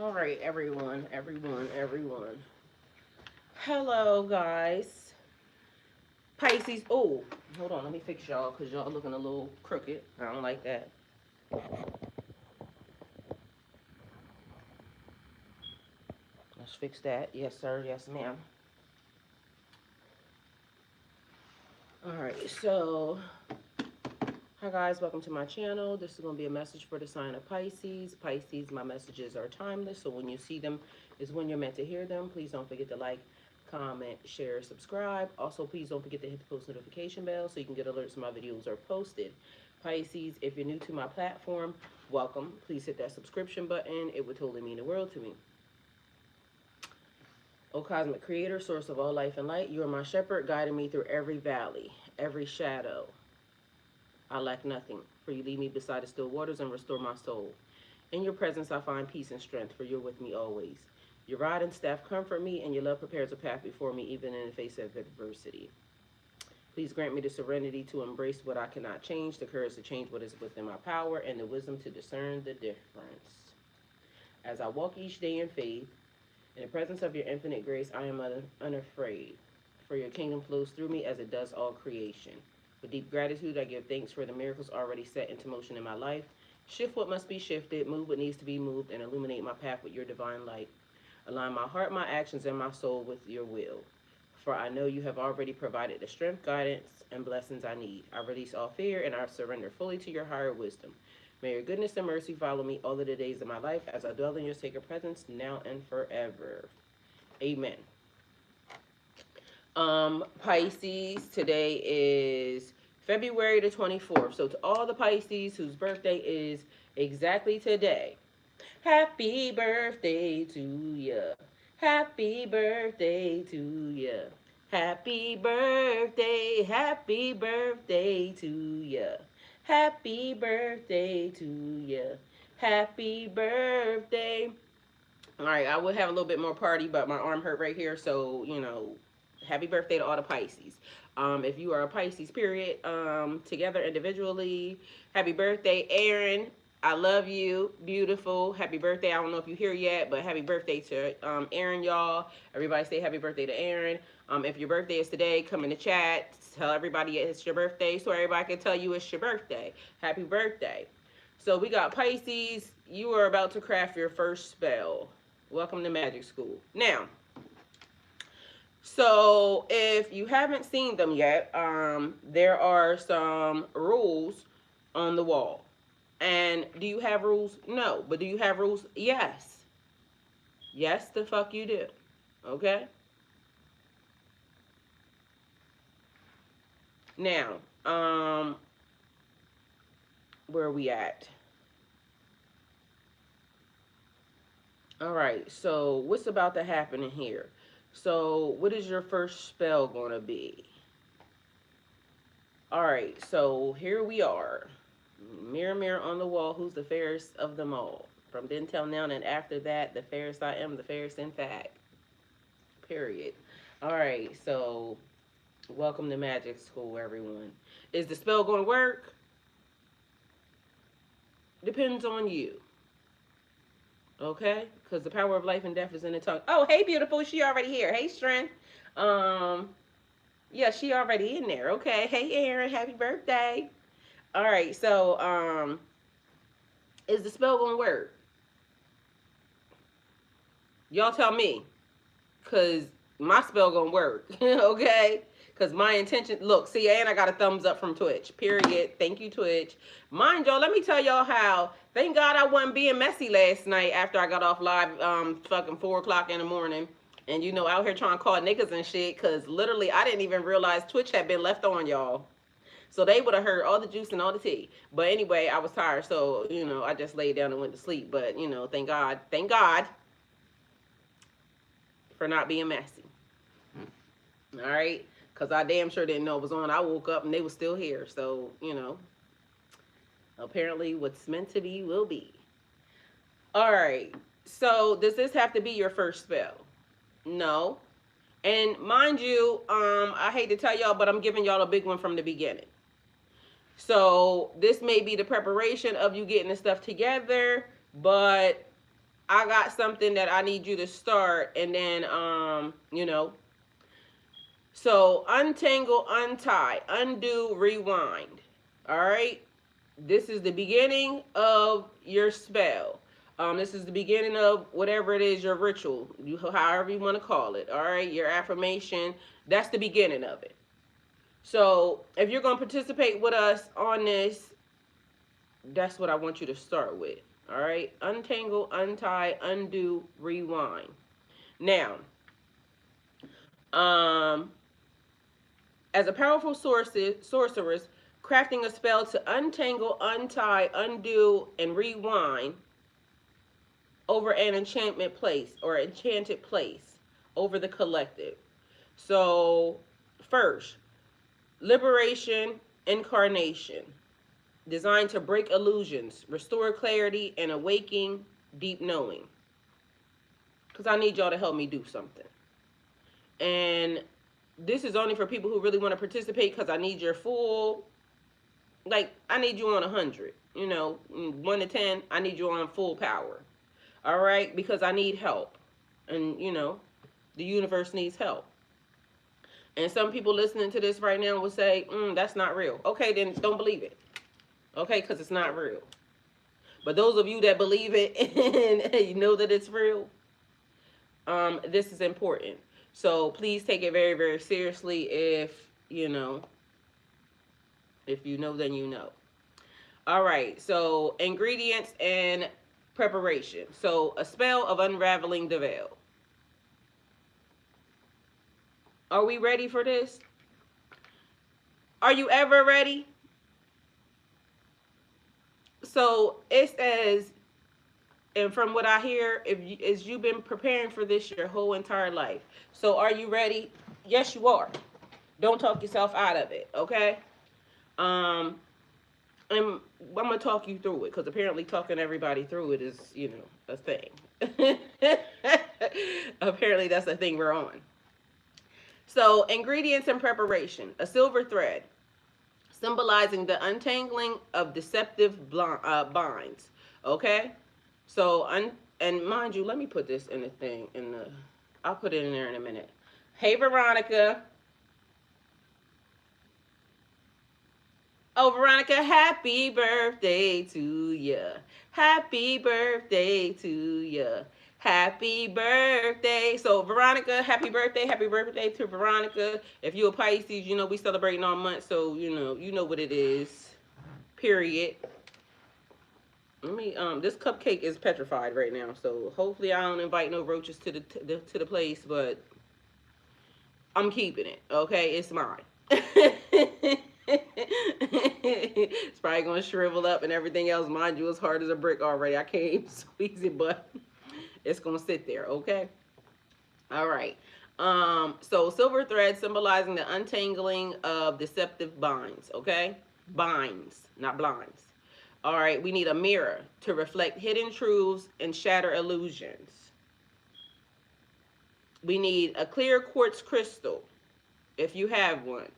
All right, everyone. Hello, guys. Pisces. Oh, hold on. Let me fix y'all because y'all looking a little crooked. I don't like that. Let's fix that. Yes, sir. Yes, ma'am. All right. So, hi, guys. Welcome to my channel. This is going to be a message for the sign of Pisces. Pisces, my messages are timeless. So, when you see them is when you're meant to hear them. Please don't forget to like, comment, share, subscribe. Also, please don't forget to hit the post notification bell so you can get alerts when my videos are posted. Pisces, if you're new to my platform, welcome. Please hit that subscription button. It would totally mean the world to me. O cosmic creator, source of all life and light, you are my shepherd, guiding me through every valley, every shadow. I lack nothing, for you lead me beside the still waters and restore my soul. In your presence I find peace and strength, for you're with me always. Your rod and staff comfort me, and your love prepares a path before me, even in the face of adversity. Please grant me the serenity to embrace what I cannot change, the courage to change what is within my power, and the wisdom to discern the difference. As I walk each day in faith, in the presence of your infinite grace, I am unafraid, for your kingdom flows through me as it does all creation. With deep gratitude, I give thanks for the miracles already set into motion in my life. Shift what must be shifted, move what needs to be moved, and illuminate my path with your divine light. Align my heart, my actions, and my soul with your will. For I know you have already provided the strength, guidance, and blessings I need. I release all fear and I surrender fully to your higher wisdom. May your goodness and mercy follow me all of the days of my life as I dwell in your sacred presence now and forever. Amen. Pisces, today is February the 24th. So to all the Pisces whose birthday is exactly today, happy birthday to ya. Happy birthday to ya. Happy birthday to ya. Happy birthday to ya. Happy birthday. All right, I would have a little bit more party, but my arm hurt right here, so, happy birthday to all the Pisces. If you are a Pisces, period, together individually, happy birthday, Aaron. I love you. Beautiful. Happy birthday. I don't know if you're here yet, but happy birthday to Aaron, y'all. Everybody say happy birthday to Aaron. If your birthday is today, come in the chat. Tell everybody it's your birthday so everybody can tell you it's your birthday. Happy birthday. So we got Pisces. You are about to craft your first spell. Welcome to Magic School. Now, so if you haven't seen them yet, there are some rules on the wall. And do you have rules? No. But do you have rules? Yes. Yes, the fuck you do. Okay? Now, where are we at? All right, so what's about to happen in here? So what is your first spell going to be? All right, so here we are. Mirror, mirror on the wall, who's the fairest of them all? From then till now and after that, the fairest I am, the fairest in fact. Period. All right, so welcome to Magic School, everyone. Is the spell going to work? Depends on you. Okay? Because the power of life and death is in the tongue. Oh, hey, beautiful. She already here. Hey, Strength. Yeah, she already in there. Okay. Hey, Aaron. Happy birthday. All right. So, is the spell going to work? Y'all tell me. Because my spell going to work. Okay? Because my intention, look, see, and I got a thumbs up from Twitch, period. Thank you, Twitch. Mind y'all, let me tell y'all how, thank God I wasn't being messy last night after I got off live fucking 4 o'clock in the morning. And, out here trying to call niggas and shit, because literally I didn't even realize Twitch had been left on, y'all. So they would have heard all the juice and all the tea. But anyway, I was tired, so, I just laid down and went to sleep. But, thank God for not being messy. All right? Because I damn sure didn't know it was on. I woke up and they were still here. So, apparently what's meant to be will be. All right. So, does this have to be your first spell? No. And mind you, I hate to tell y'all, but I'm giving y'all a big one from the beginning. So, this may be the preparation of you getting the stuff together, but I got something that I need you to start, and then so untangle, untie, undo, rewind. All right. This is the beginning of your spell. This is the beginning of whatever it is, your ritual, however you want to call it. All right, your affirmation. That's the beginning of it. So if you're going to participate with us on this, that's what I want you to start with. All right, untangle, untie, undo, rewind. Now, um, as a powerful sorceress, crafting a spell to untangle, untie, undo, and rewind over an enchantment place or enchanted place over the collective. So, first, liberation, incarnation, designed to break illusions, restore clarity, and awaken deep knowing. Because I need y'all to help me do something. And this is only for people who really want to participate, because I need your full, like, I need you on 100. 1 to 10, I need you on full power. All right? Because I need help. And, the universe needs help. And some people listening to this right now will say, that's not real. Okay, then don't believe it. Okay, because it's not real. But those of you that believe it and you know that it's real, this is important. So please take it very, very seriously. If you know, then you know. All right, so ingredients and preparation. So a spell of unraveling the veil. Are we ready for this? Are you ever ready? So it says, and from what I hear, as you've been preparing for this your whole entire life. So are you ready? Yes, you are. Don't talk yourself out of it, okay? And I'm gonna talk you through it, because apparently talking everybody through it is, a thing. Apparently that's the thing we're on. So ingredients and preparation: a silver thread, symbolizing the untangling of deceptive binds. Okay, so and mind you, let me put this in the thing I'll put it in there in a minute. Hey Veronica. Oh, Veronica, happy birthday to ya. Happy birthday to ya. Happy birthday. So, Veronica, happy birthday. Happy birthday to Veronica. If you're a Pisces, we celebrating all month, so you know what it is. Period. Let me this cupcake is petrified right now, so hopefully I don't invite no roaches to the place, but I'm keeping it. Okay, it's mine. It's probably gonna shrivel up and everything else. Mind you, it's hard as a brick already. I can't even squeeze it, but it's gonna sit there. Okay. All right. So silver thread symbolizing the untangling of deceptive binds. Okay, binds, not blinds. All right. We need a mirror to reflect hidden truths and shatter illusions. We need a clear quartz crystal, if you have one,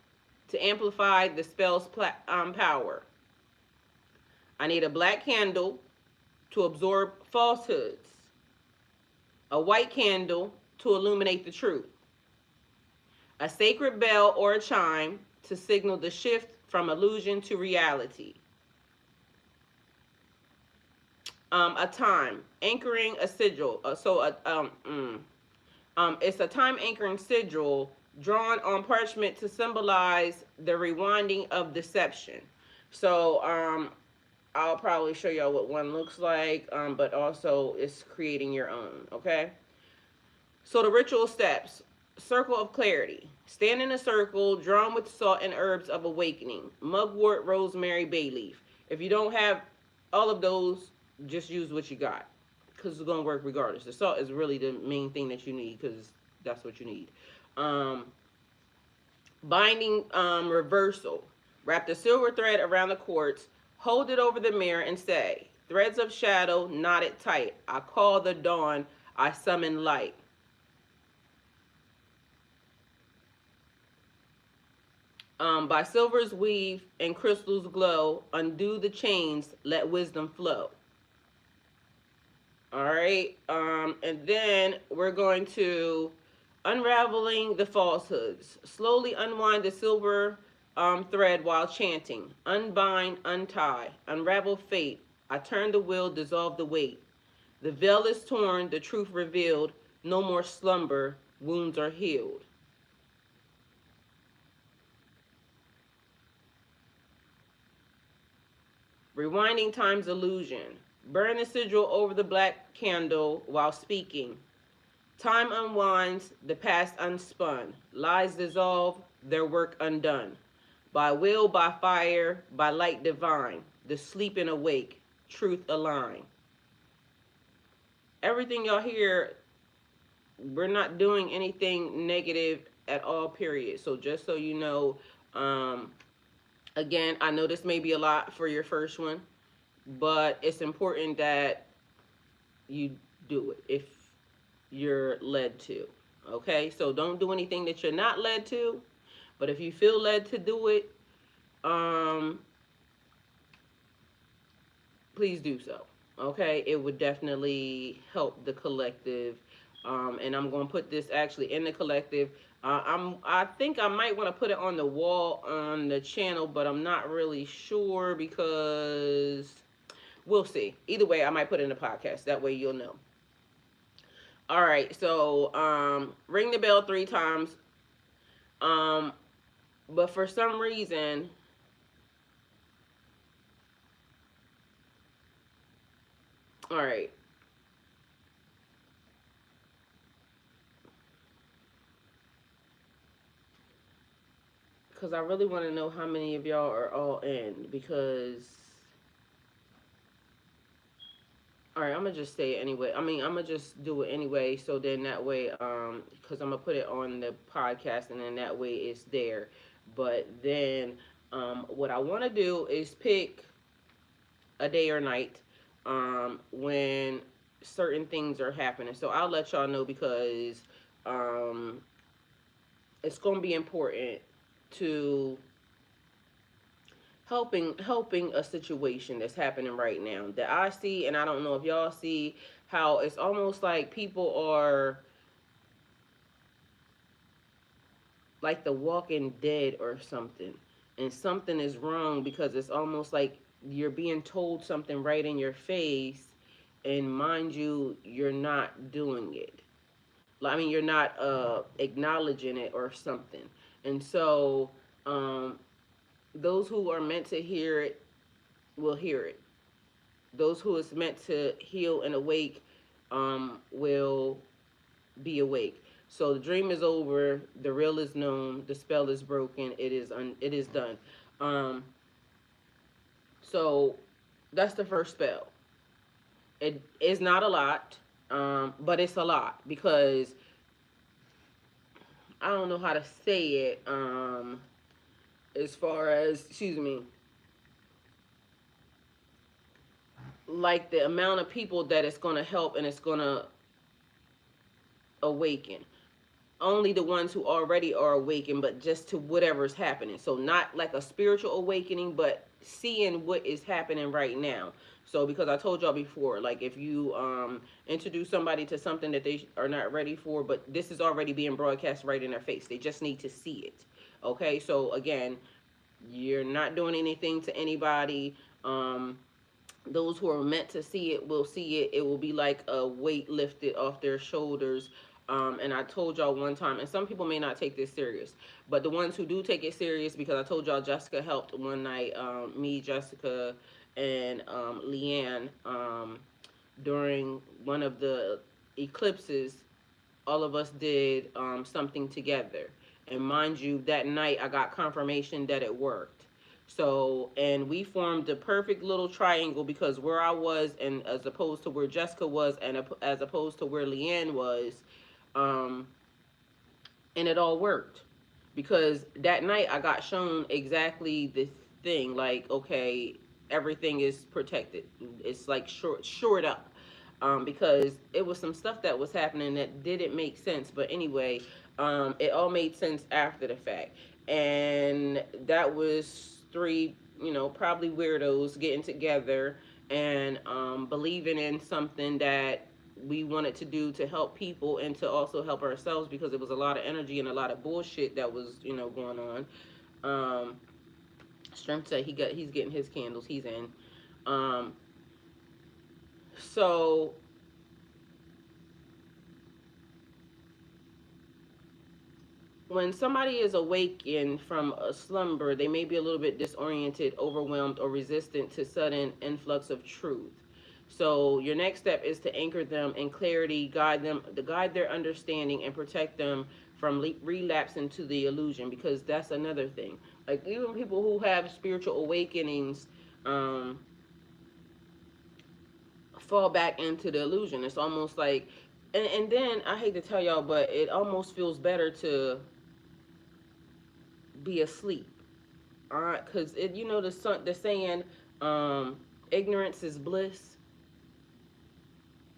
to amplify the spell's power. I need a black candle to absorb falsehoods, a white candle to illuminate the truth, a sacred bell or a chime to signal the shift from illusion to reality, a time anchoring a sigil. It's a time anchoring sigil drawn on parchment to symbolize the rewinding of deception. So I'll probably show y'all what one looks like, but also it's creating your own, okay? So the ritual steps: circle of clarity. Stand in a circle, drawn with salt and herbs of awakening. Mugwort, rosemary, bay leaf. If you don't have all of those, just use what you got, because it's going to work regardless. The salt is really the main thing that you need, because that's what you need. Binding reversal. Wrap the silver thread around the quartz, hold it over the mirror, and say, threads of shadow knotted tight. I call the dawn, I summon light. By silver's weave and crystal's glow, undo the chains, let wisdom flow. All right. And then we're going to unraveling the falsehoods. Slowly unwind the silver thread while chanting. Unbind, untie, unravel fate. I turn the wheel, dissolve the weight. The veil is torn, the truth revealed. No more slumber, wounds are healed. Rewinding time's illusion. Burn the sigil over the black candle while speaking. Time unwinds, the past unspun. Lies dissolve, their work undone. By will, by fire, by light divine. The sleeping awake, truth align. Everything y'all hear, we're not doing anything negative at all, period. So just so you know, um, again, I know this may be a lot for your first one, but it's important that you do it if you're led to. Okay, so don't do anything that you're not led to, but if you feel led to do it, um, please do so. Okay, it would definitely help the collective. And I'm going to put this actually in the collective. I think I might want to put it on the wall on the channel, but I'm not really sure because we'll see. Either way, I might put it in the podcast. That way you'll know. All right, so ring the bell 3 times. Um, but for some reason, all right, because I really want to know how many of y'all are all in. Because, all right, I'm gonna just say it anyway. I mean, I'm gonna just do it anyway. So then that way, because I'm gonna put it on the podcast, and then that way it's there. But then, what I want to do is pick a day or night, when certain things are happening. So I'll let y'all know because, um, it's gonna be important to helping a situation that's happening right now that I see. And I don't know if y'all see how it's almost like people are like the walking dead or something, and something is wrong because it's almost like you're being told something right in your face, and mind you, you're not doing it. I mean, you're not acknowledging it or something. And so, um, those who are meant to hear it will hear it. Those who is meant to heal and awake, will be awake. So the dream is over. The real is known. The spell is broken. It is done. Um, so that's the first spell. It is not a lot, but it's a lot because I don't know how to say it. As far as, excuse me, like the amount of people that it's going to help and it's going to awaken. Only the ones who already are awakened, but just to whatever's happening. So not like a spiritual awakening, but seeing what is happening right now. So because I told y'all before, like if you introduce somebody to something that they are not ready for, but this is already being broadcast right in their face. They just need to see it. Okay, so again, you're not doing anything to anybody. Those who are meant to see it will see it. It will be like a weight lifted off their shoulders. And I told y'all one time, and some people may not take this serious, but the ones who do take it serious, because I told y'all Jessica helped one night, me, Jessica, and Leanne, during one of the eclipses, all of us did something together. And mind you, that night I got confirmation that it worked. So, and we formed the perfect little triangle because where I was, and as opposed to where Jessica was, and as opposed to where Leanne was, um, and it all worked because that night I got shown exactly the thing. Like, okay, everything is protected. It's like shored up, because it was some stuff that was happening that didn't make sense. But anyway, it all made sense after the fact, and that was three, probably weirdos getting together and believing in something that we wanted to do to help people and to also help ourselves, because it was a lot of energy and a lot of bullshit that was, going on. um Strength said he's getting his candles, he's in. um so when somebody is awakened from a slumber, they may be a little bit disoriented, overwhelmed, or resistant to sudden influx of truth. So your next step is to anchor them in clarity, guide their understanding, and protect them from relapse into the illusion. Because that's another thing. Like, even people who have spiritual awakenings, um, fall back into the illusion. It's almost like, and then I hate to tell y'all, but it almost feels better to be asleep. All right, because the saying, um, ignorance is bliss.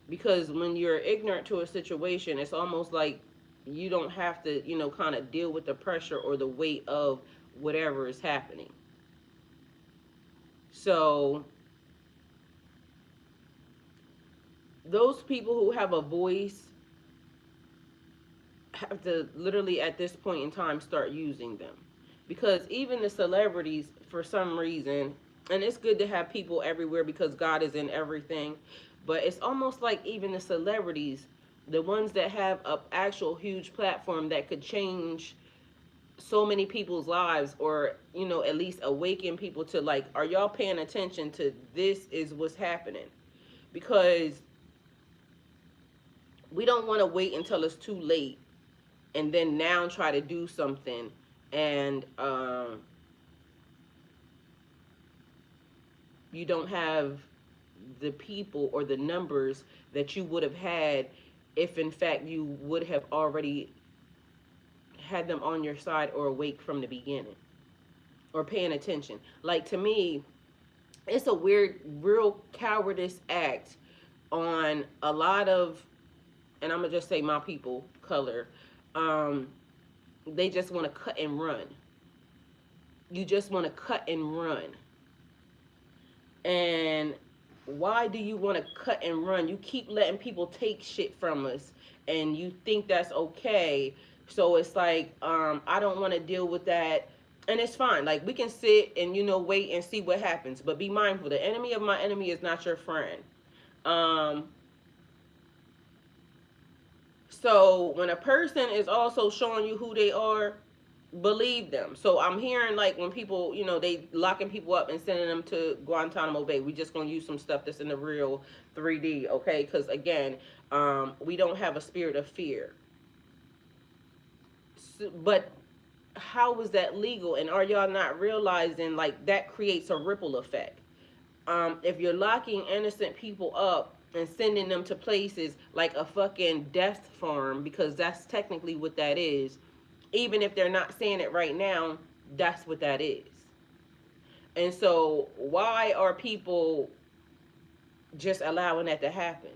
Because when you're ignorant to a situation, it's almost like you don't have to, kind of deal with the pressure or the weight of whatever is happening. So those people who have a voice have to literally at this point in time start using them, because even the celebrities, for some reason, and it's good to have people everywhere because God is in everything, but it's almost like even the celebrities, the ones that have a actual huge platform that could change so many people's lives, or at least awaken people to, like, are y'all paying attention to this is what's happening? Because we don't want to wait until it's too late and then now try to do something, and you don't have the people or the numbers that you would have had if in fact you would have already had them on your side or awake from the beginning or paying attention. Like, to me, it's a weird, real cowardice act on a lot of, and I'm gonna just say my people color. um they just want to cut and run. You just want to cut and run. And why do you want to cut and run? You keep letting people take shit from us and you think that's okay. So it's like, I don't want to deal with that. And it's fine. Like, we can sit and, wait and see what happens. But be mindful, the enemy of my enemy is not your friend. Um, so when a person is also showing you who they are, believe them. So I'm hearing, like, when people, they locking people up and sending them to Guantanamo Bay. We just gonna use some stuff that's in the real 3D, okay? Because again, we don't have a spirit of fear. So, but how is that legal? And are y'all not realizing, like, that creates a ripple effect? If you're locking innocent people up and sending them to places like a fucking death farm, because that's technically what that is, even if they're not saying it right now, that's what that is. And so, why are people just allowing that to happen?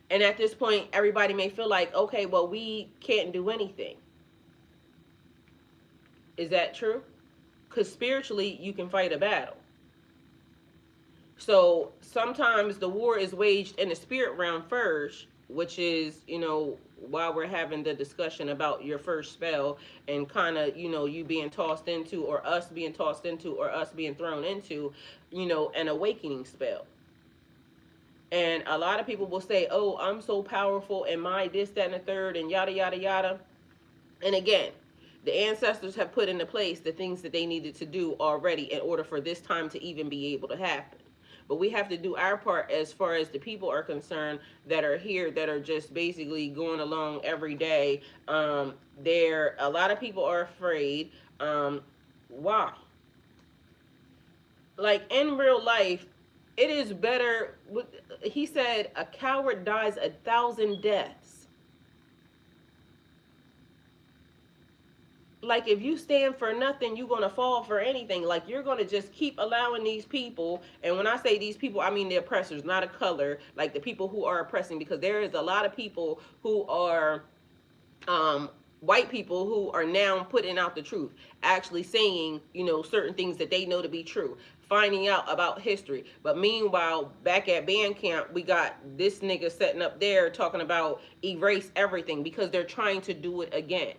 And at this point, everybody may feel like, okay, well, we can't do anything. Is that true? Because spiritually, you can fight a battle. So sometimes the war is waged in the spirit realm first, which is, while we're having the discussion about your first spell, and kind of, you being tossed into, or us being tossed into, or us being thrown into, an awakening spell. And a lot of people will say, oh, I'm so powerful, and my this, that, and the third, and yada, yada, yada. And again, the ancestors have put into place the things that they needed to do already in order for this time to even be able to happen. But we have to do our part as far as the people are concerned that are here, that are just basically going along every day. There, a lot of people are afraid. Why? Like, in real life, it is better. He said, a coward dies 1,000 deaths. Like, if you stand for nothing, you're gonna fall for anything. Like, you're gonna just keep allowing these people, and when I say these people, I mean the oppressors, not a color, like the people who are oppressing, because there is a lot of people who are um white people who are now putting out the truth, actually saying, certain things that they know to be true, finding out about history. But meanwhile, back at band camp, we got this nigga sitting up there talking about erase everything because they're trying to do it again.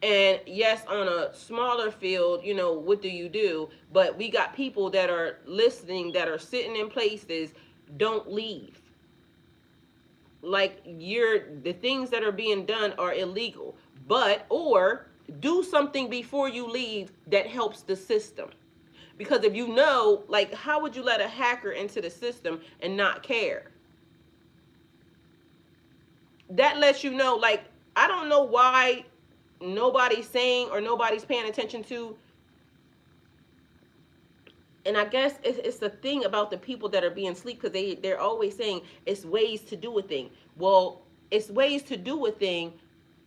And yes, on a smaller field, what do you do? But we got people that are listening, that are sitting in places, don't leave. Like, the things that are being done are illegal. Or do something before you leave that helps the system. Because if like, how would you let a hacker into the system and not care? That lets you know, like, I don't know why nobody's saying or nobody's paying attention to. And I guess it's the thing about the people that are being asleep, because they're always saying it's ways to do a thing. Well, it's ways to do a thing,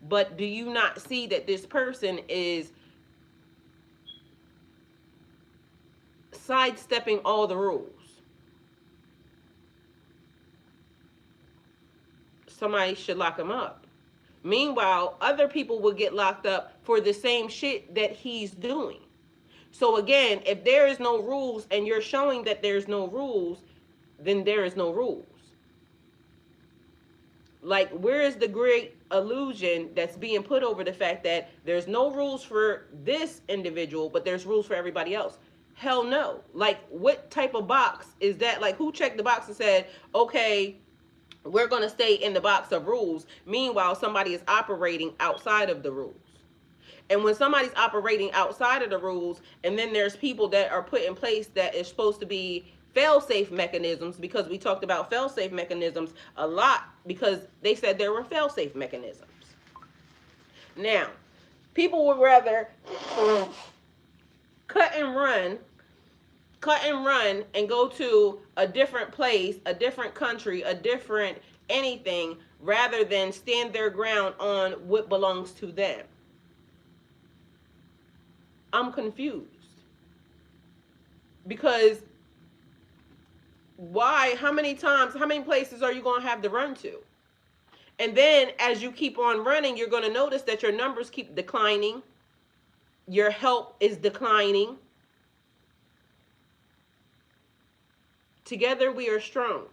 but do you not see that this person is sidestepping all the rules? Somebody should lock him up. Meanwhile, other people will get locked up for the same shit that he's doing. So again, if there is no rules and you're showing that there's no rules, then there is no rules. Like, where is the great illusion that's being put over the fact that there's no rules for this individual, but there's rules for everybody else? Hell no. Like, what type of box is that? Like, who checked the box and said, okay, we're going to stay in the box of rules? Meanwhile, somebody is operating outside of the rules. And when somebody's operating outside of the rules, and then there's people that are put in place that is supposed to be fail-safe mechanisms, because we talked about fail-safe mechanisms a lot, because they said there were fail-safe mechanisms. Now, people would rather cut and run and go to a different place, a different country, a different anything, rather than stand their ground on what belongs to them. I'm confused. Because why? How many places are you going to have to run to? And then as you keep on running, you're going to notice that your numbers keep declining. Your help is declining. Together we are strong.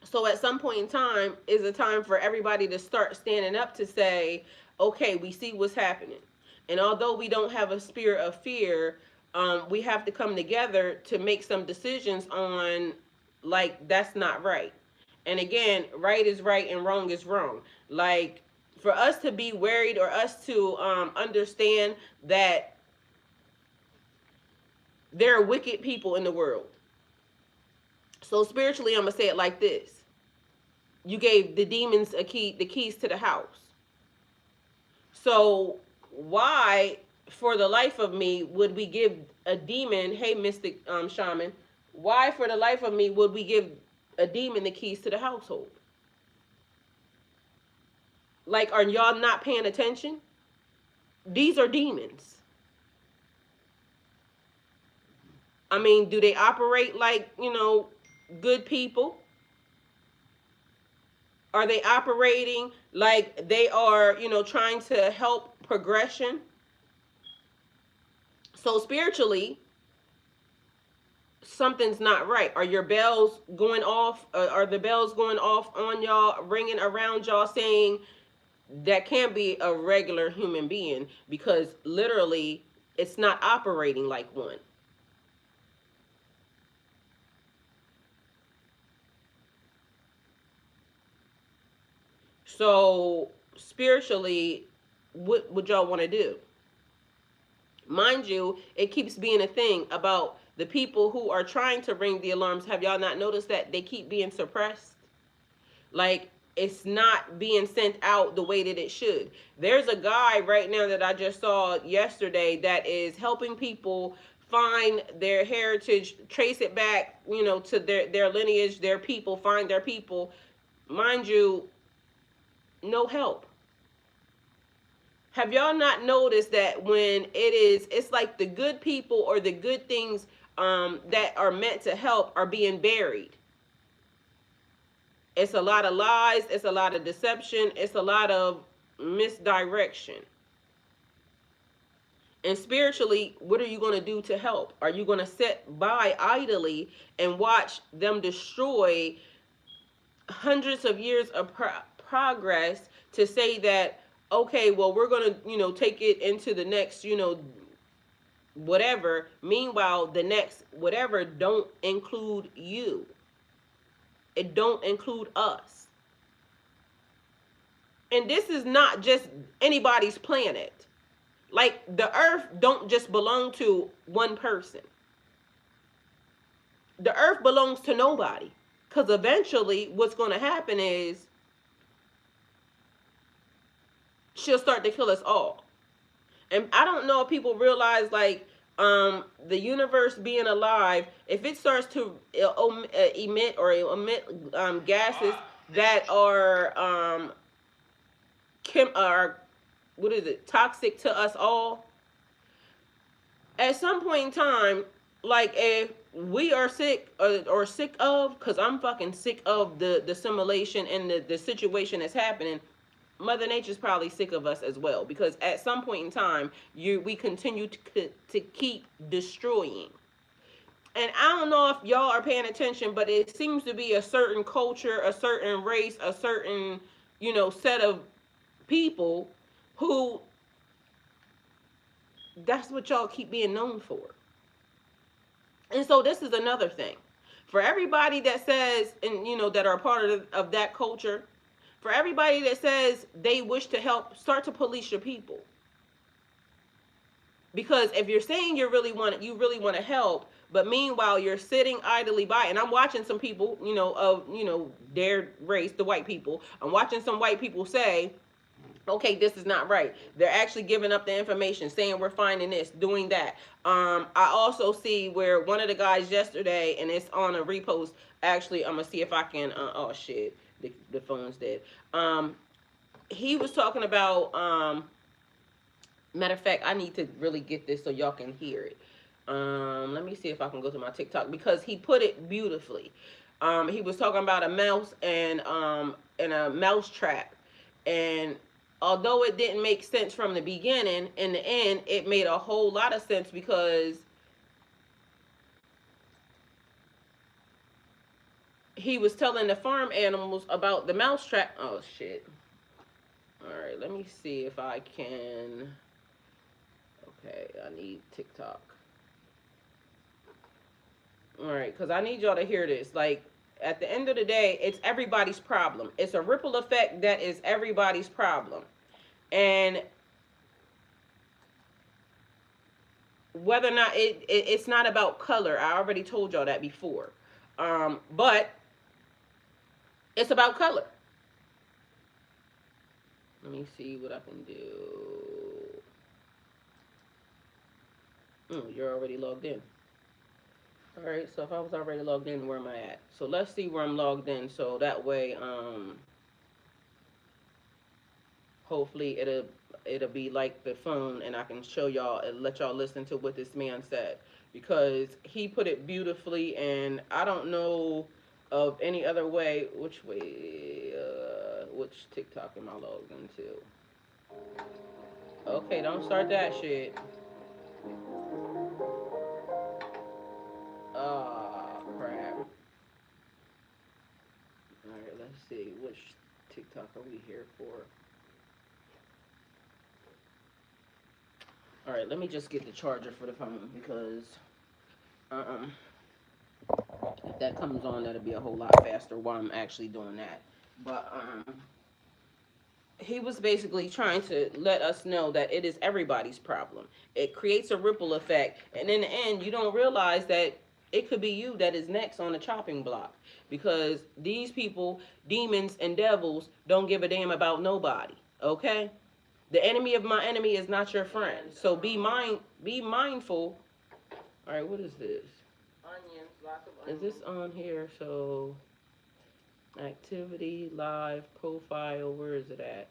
So at some point in time is a time for everybody to start standing up to say, okay, we see what's happening. And although we don't have a spirit of fear, we have to come together to make some decisions on, like, that's not right. And again, right is right and wrong is wrong. Like, for us to be worried, or us to understand that there are wicked people in the world. So spiritually, I'm going to say it like this. You gave the demons the keys to the house. So why, for the life of me, would we give a demon, hey, mystic shaman, why for the life of me would we give a demon the keys to the household? Like, are y'all not paying attention? These are demons. I mean, do they operate like, good people? Are they operating like they are, trying to help progression? So spiritually, something's not right. Are your bells going off? Are the bells going off on y'all, ringing around y'all, saying that can't be a regular human being, because literally it's not operating like one? So spiritually, what would y'all want to do? Mind you, it keeps being a thing about the people who are trying to ring the alarms. Have y'all not noticed that they keep being suppressed? Like, it's not being sent out the way that it should. There's a guy right now that I just saw yesterday that is helping people find their heritage, trace it back, to their lineage, their people, find their people. Mind you, no help. Have y'all not noticed that when it's like the good people or the good things that are meant to help are being buried? It's a lot of lies, it's a lot of deception, it's a lot of misdirection. And spiritually, what are you going to do to help? Are you going to sit by idly and watch them destroy hundreds of years of progress to say that, okay, well, we're going to, take it into the next, whatever. Meanwhile, the next whatever don't include you. It don't include us. And this is not just anybody's planet. Like, the earth don't just belong to one person. The earth belongs to nobody. Because eventually what's going to happen is she'll start to kill us all. And I don't know if people realize, like, the universe being alive, if it starts to emit gases that are what is it, toxic to us all, at some point in time, like, if we are sick, or sick of, because I'm fucking sick of the simulation and the situation that's happening. Mother Nature's probably sick of us as well, because at some point in time, we continue to keep destroying. And I don't know if y'all are paying attention, but it seems to be a certain culture, a certain race, a certain, set of people who, that's what y'all keep being known for. And so this is another thing. For everybody that says, and that are a part of that culture, for everybody that says they wish to help, start to police your people. Because if you're saying you really want to help, but meanwhile you're sitting idly by, and I'm watching some people, of their race, the white people. I'm watching some white people say, okay, this is not right. They're actually giving up the information, saying we're finding this, doing that. I also see where one of the guys yesterday, and it's on a repost. Actually, I'm gonna see if I can. Oh shit, the phone's dead. He was talking about. Matter of fact, I need to really get this so y'all can hear it. Let me see if I can go to my TikTok, because he put it beautifully. He was talking about a mouse and a mouse trap, and although it didn't make sense from the beginning, in the end, it made a whole lot of sense, because he was telling the farm animals about the mouse trap. Oh shit! All right, let me see if I can. Okay, I need TikTok. All right, because I need y'all to hear this. Like, at the end of the day, it's everybody's problem. It's a ripple effect that is everybody's problem. And whether or not it's not about color. I already told y'all that before. But it's about color. Let me see what I can do. You're already logged in. All right, so if I was already logged in, where am I at? So let's see where I'm logged in, so that way, hopefully it'll be like the phone, and I can show y'all and let y'all listen to what this man said, because he put it beautifully, and I don't know of any other way. Which way? Which TikTok am I logged into? Okay, don't start that shit. Oh crap. Alright, let's see. Which TikTok are we here for? Alright, let me just get the charger for the phone, because if that comes on, that'll be a whole lot faster while I'm actually doing that. But he was basically trying to let us know that it is everybody's problem. It creates a ripple effect, and in the end, you don't realize that it could be you that is next on the chopping block, because these people, demons and devils, don't give a damn about nobody. Okay, the enemy of my enemy is not your friend. So be mindful. All right, what is this? Onions, lots of onions. Is this on here? So activity, live, profile, where is it at?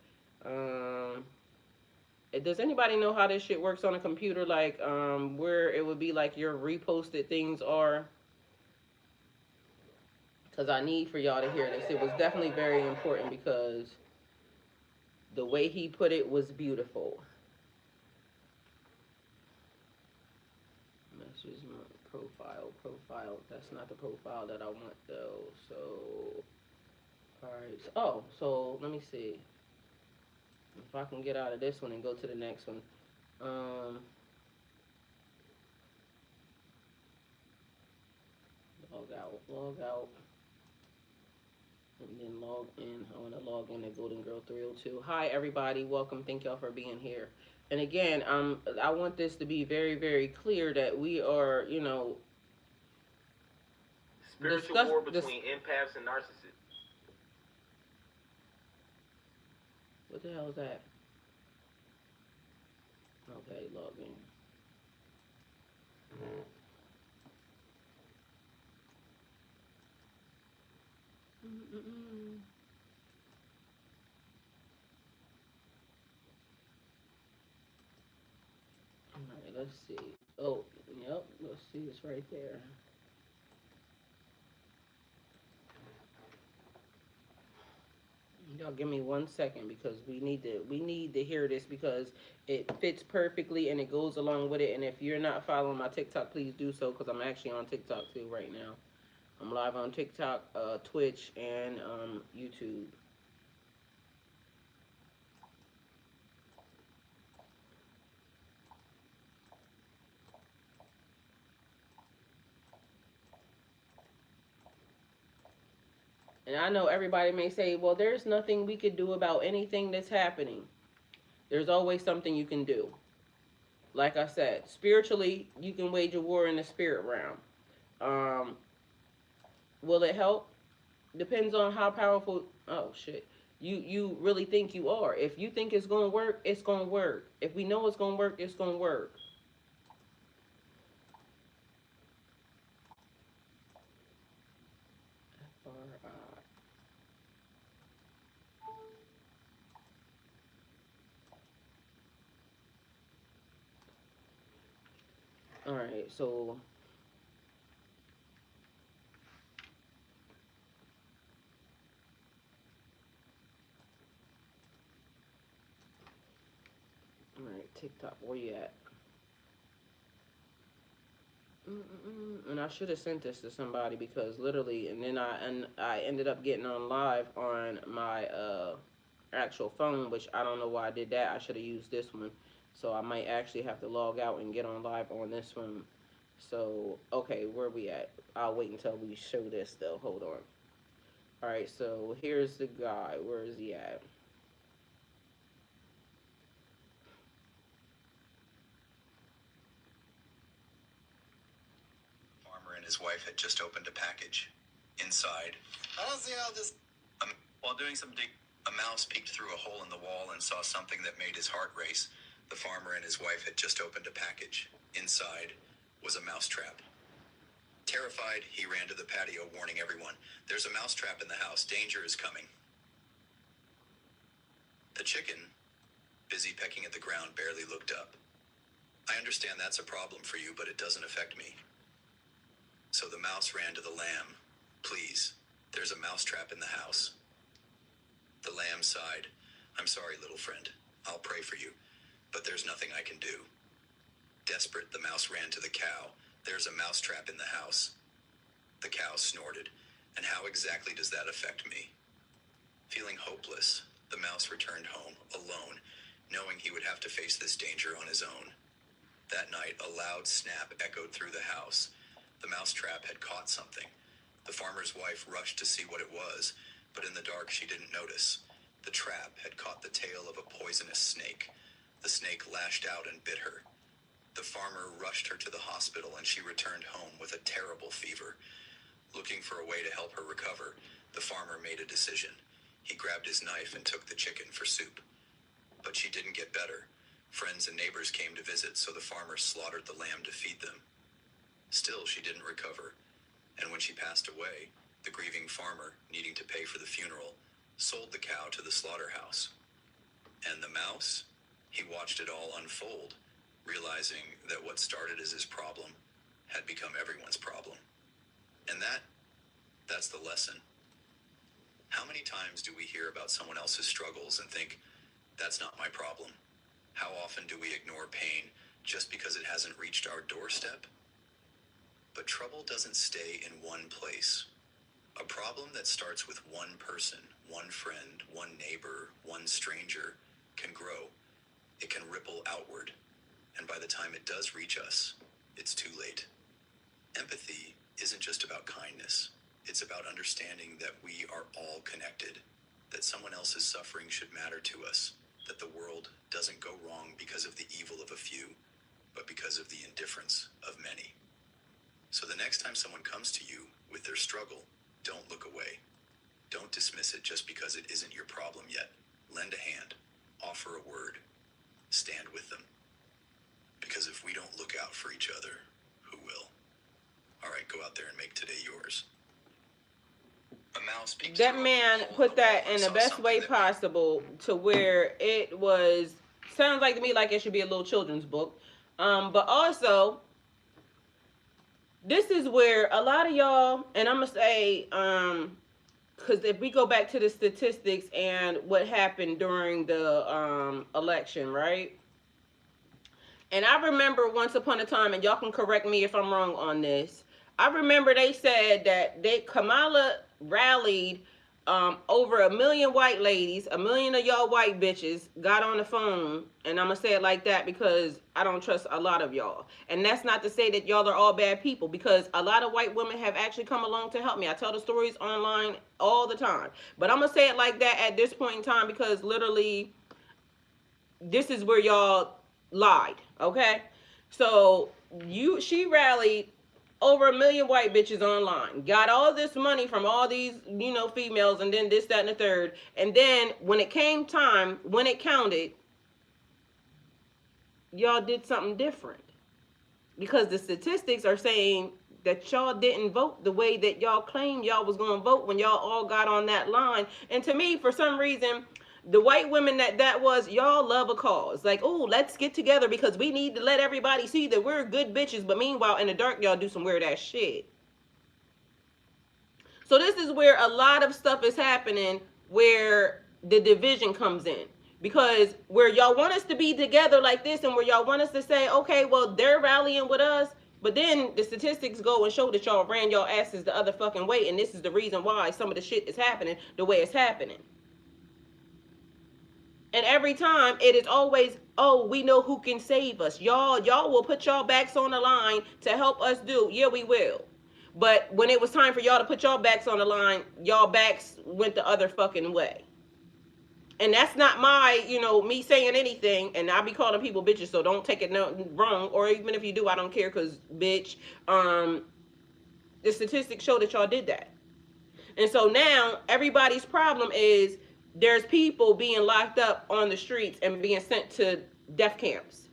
Does anybody know how this shit works on a computer? Like, where it would be like your reposted things are? because I need for y'all to hear this. It was definitely very important because the way he put it was beautiful. Message profile. That's not the profile that I want though. So, all right. So let me see if I can get out of this one and go to the next one. Um, log out, and then log in. I want to log in to Golden Girl 302. Hi everybody, welcome. Thank y'all for being here. And again, I want this to be very, very clear that we are, Spiritual war between empaths and narcissists. What the hell is that? Okay, log in. Mm-mm-mm. All right, let's see. Oh, yep. Let's see. It's right there. Y'all give me 1 second because we need to hear this because it fits perfectly and it goes along with it. And if you're not following my TikTok, please do so because I'm actually on TikTok too right now. I'm live on TikTok, Twitch, and YouTube. And I know everybody may say, well, there's nothing we could do about anything that's happening. There's always something you can do. Like I said, spiritually, you can wage a war in the spirit realm. Um, will it help? Depends on how powerful. Oh shit. You really think you are. If you think it's gonna work, it's gonna work. If we know it's gonna work, it's gonna work. FRI. All right. So all right. TikTok. Where you at? And I should have sent this to somebody because literally, and I ended up getting on live on my actual phone, which I don't know why I did that. I should have used this one, so I might actually have to log out and get on live on this one. So okay, where we at? I'll wait until we show this though. Hold on. All right, so here's the guy. Where is he at? Farmer and his wife had just opened a package. Inside, I don't see how this. While doing some dig, a mouse peeked through a hole in the wall and saw something that made his heart race. The farmer and his wife had just opened a package. Inside was a mousetrap. Terrified, he ran to the patio, warning everyone, "There's a mousetrap in the house. Danger is coming." The chicken, busy pecking at the ground, barely looked up. "I understand that's a problem for you, but it doesn't affect me." So the mouse ran to the lamb. "Please, there's a mousetrap in the house." The lamb sighed. "I'm sorry, little friend. I'll pray for you, but there's nothing I can do." Desperate, the mouse ran to the cow. "There's a mousetrap in the house." The cow snorted. "And how exactly does that affect me?" Feeling hopeless, the mouse returned home, alone, knowing he would have to face this danger on his own. That night, a loud snap echoed through the house. The mousetrap had caught something. The farmer's wife rushed to see what it was, but in the dark she didn't notice. The trap had caught the tail of a poisonous snake. The snake lashed out and bit her. The farmer rushed her to the hospital and she returned home with a terrible fever. Looking for a way to help her recover, the farmer made a decision. He grabbed his knife and took the chicken for soup. But she didn't get better. Friends and neighbors came to visit, so the farmer slaughtered the lamb to feed them. Still, she didn't recover. And when she passed away, the grieving farmer, needing to pay for the funeral, sold the cow to the slaughterhouse. And the mouse? He watched it all unfold, realizing that what started as his problem had become everyone's problem. And that's the the lesson. How many times do we hear about someone else's struggles and think, that's not my problem? How often do we ignore pain just because it hasn't reached our doorstep? But trouble doesn't stay in one place. A problem that starts with one person, one friend, one neighbor, one stranger, can grow. It can ripple outward. And by the time it does reach us, it's too late. Empathy isn't just about kindness. It's about understanding that we are all connected, that someone else's suffering should matter to us, that the world doesn't go wrong because of the evil of a few, but because of the indifference of many. So the next time someone comes to you with their struggle, don't look away. Don't dismiss it just because it isn't your problem yet. Lend a hand, offer a word, stand with them. Because if we don't look out for each other, who will? All right, go out there and make today yours. A mouse peeks That through a man hole put in the that wall in and the saw best something way that possible to where it was, sounds like to me like it should be a little children's book. But also, this is where a lot of y'all, and I'm gonna say, because if we go back to the statistics and what happened during the election, right? And I remember once upon a time, and y'all can correct me if I'm wrong on this. I remember they said that Kamala rallied over 1 million white ladies, 1 million of y'all white bitches got on the phone, and I'm gonna say it like that because I don't trust a lot of y'all. And that's not to say that y'all are all bad people, because a lot of white women have actually come along to help me. I tell the stories online all the time, but I'm gonna say it like that at this point in time because literally this is where y'all lied, okay? So she rallied over 1 million white bitches online, got all this money from all these, females, and then this, that, and the third. And then when it came time, when it counted, y'all did something different. Because the statistics are saying that y'all didn't vote the way that y'all claimed y'all was going to vote when y'all all got on that line. And to me, for some reason, the white women that was, y'all love a cause. Like, oh, let's get together because we need to let everybody see that we're good bitches. But meanwhile, in the dark, y'all do some weird ass shit. So this is where a lot of stuff is happening where the division comes in. Because where y'all want us to be together like this and where y'all want us to say, okay, well, they're rallying with us, but then the statistics go and show that y'all ran y'all asses the other fucking way, and this is the reason why some of the shit is happening the way it's happening. And every time it is always, oh, we know who can save us. Y'all will put y'all backs on the line to help us do. Yeah, we will. But when it was time for y'all to put y'all backs on the line, y'all backs went the other fucking way. And that's not my, me saying anything, and I be calling people bitches, so don't take it wrong, or even if you do, I don't care, because, bitch, the statistics show that y'all did that. And so now, everybody's problem is there's people being locked up on the streets and being sent to death camps.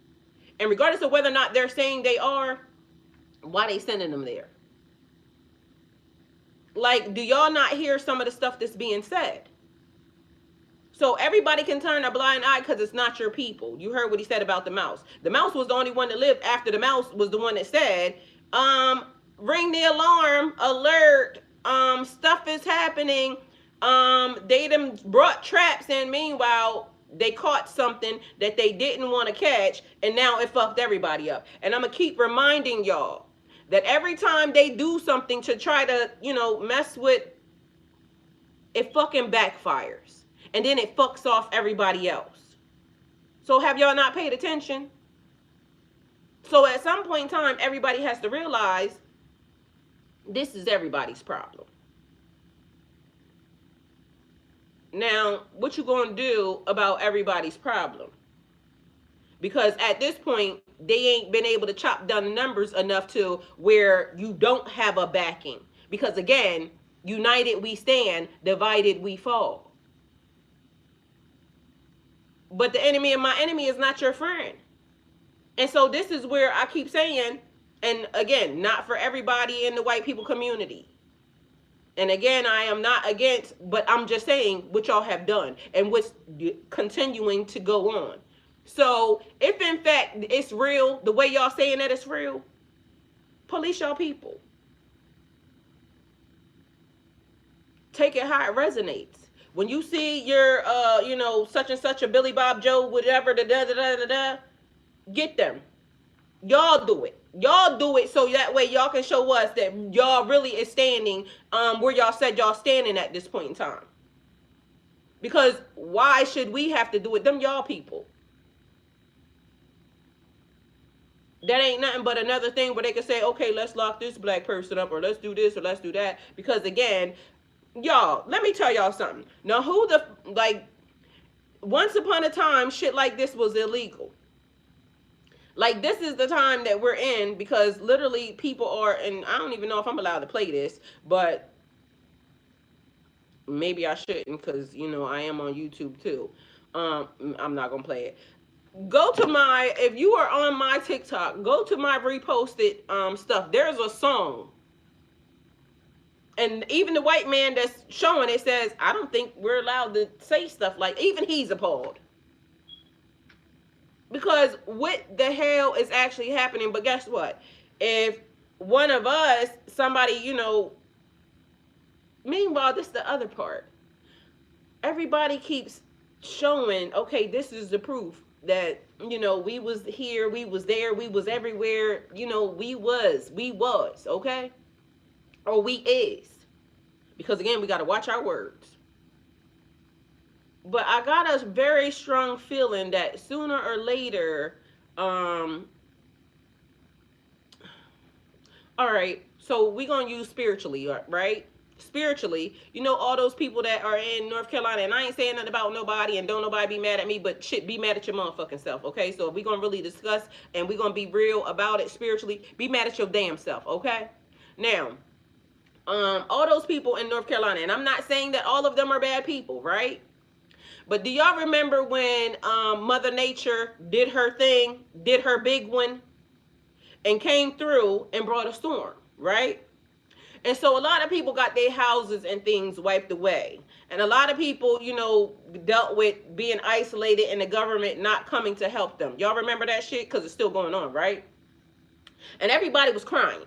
And regardless of whether or not they're saying they are, why they sending them there? Like, do y'all not hear some of the stuff that's being said? So everybody can turn a blind eye because it's not your people. You heard what he said about the mouse. The mouse was the only one that lived after the mouse was the one that said, ring the alarm, alert, stuff is happening. They done brought traps in. Meanwhile, they caught something that they didn't want to catch, and now it fucked everybody up. And I'm going to keep reminding y'all that every time they do something to try to, mess with, it fucking backfires. And then it fucks off everybody else. So have y'all not paid attention? So at some point in time, everybody has to realize this is everybody's problem. Now, what you gonna do about everybody's problem? Because at this point, they ain't been able to chop down the numbers enough to where you don't have a backing. Because again, united we stand, divided we fall. But the enemy of my enemy is not your friend. And so this is where I keep saying, and again, not for everybody in the white people community. And again, I am not against, but I'm just saying what y'all have done and what's continuing to go on. So if in fact it's real, the way y'all saying that it's real, police y'all people. take it how it resonates. When you see your, such and such a Billy Bob Joe, whatever, da da da da da da, get them. Y'all do it. Y'all do it so that way y'all can show us that y'all really is standing where y'all said y'all standing at this point in time. Because why should we have to do it? Them y'all people. That ain't nothing but another thing where they can say, okay, let's lock this black person up, or let's do this, or let's do that. Because again, y'all, let me tell y'all something. Now, once upon a time, shit like this was illegal. Like, this is the time that we're in, because literally people are, and I don't even know if I'm allowed to play this, but maybe I shouldn't, because, I am on YouTube too. I'm not going to play it. Go to if you are on my TikTok, go to my reposted stuff. There's a song. And even the white man that's showing it says, I don't think we're allowed to say stuff like, even he's appalled. Because what the hell is actually happening? But guess what? If one of us, somebody, meanwhile, this is the other part. Everybody keeps showing, okay, this is the proof that, we was here, we was there, we was everywhere, we was, okay? Or we is. Because again, we got to watch our words. But I got a very strong feeling that sooner or later, all right, so we're going to use spiritually, right? Spiritually, all those people that are in North Carolina, and I ain't saying nothing about nobody, and don't nobody be mad at me, but shit, be mad at your motherfucking self, okay? So if we're going to really discuss, and we're going to be real about it spiritually, be mad at your damn self, okay? Now, all those people in North Carolina, and I'm not saying that all of them are bad people, right? But do y'all remember when Mother Nature did her thing, did her big one, and came through and brought a storm, right? And so a lot of people got their houses and things wiped away. And a lot of people, dealt with being isolated and the government not coming to help them. Y'all remember that shit? Because it's still going on, right? And everybody was crying.